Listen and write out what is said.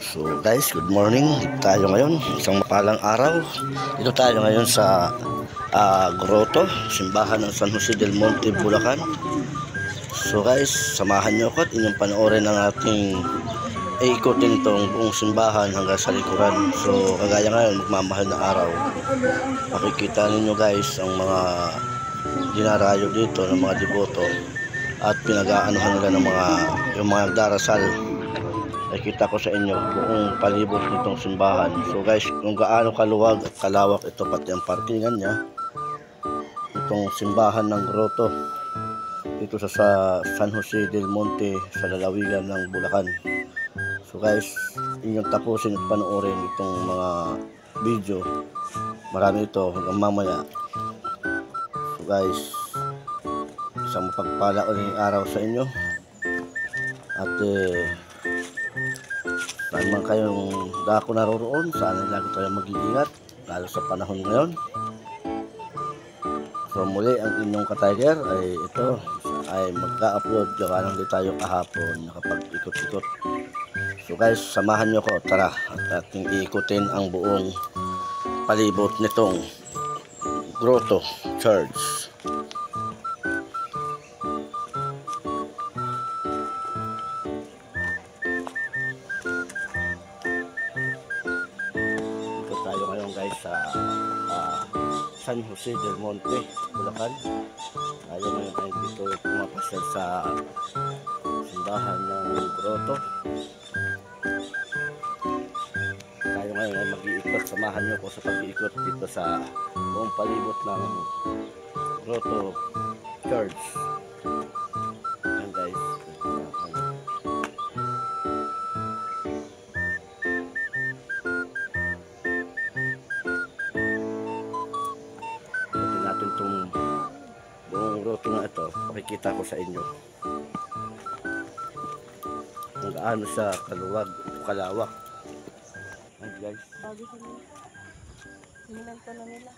So guys, good morning. Dito tayo ngayon, isang mapalang araw. Dito tayo ngayon sa Grotto, simbahan ng San Jose del Monte, Bulacan. So guys, samahan nyo ako at inyong panoorin ang ating ikutin tong buong simbahan hanggang sa likuran. So kagaya ngayon, magmamahal na araw. Makikita ninyo guys ang mga dinarayo dito ng mga deboto at pinag-aanuhan nila ng yung mga nagdarasal. Nakita ko sa inyo buong palibot nitong simbahan. So guys, kung gaano kaluwag at kalawak ito, pati ang parkingan niya, itong simbahan ng Grotto dito sa San Jose del Monte, sa lalawigan ng Bulacan. So guys, inyong tapusin at panoorin itong mga video. Marami ito hanggang mamaya. So guys, isang mapagpala uling araw sa inyo. At saan man kayong dako naroroon, sana lagi tayong mag-iingat, lalo sa panahon ngayon. So muli, ang inyong ka-tiger ay ito, ay magka-upload gawa lang din tayo kahapon, nakapag-ikot-ikot. So guys, samahan nyo ko, tara, at ating iikutin ang buong palibot nitong Grotto Church. Tayo ngayon guys sa San Jose del Monte, Bulacan. Tayo ngayon ay dito pumapasyal sa simbahan ng Grotto. Tayo ngayon ay mag-iikot. Samahan nyo ko sa pag-iikot dito sa buong palibot ng Grotto Church. Ayan guys. Itong buong grotto na ito, pakikita ko sa inyo kung gaano siya kaluwag o kalawak. Ayan guys, Inimento na nila.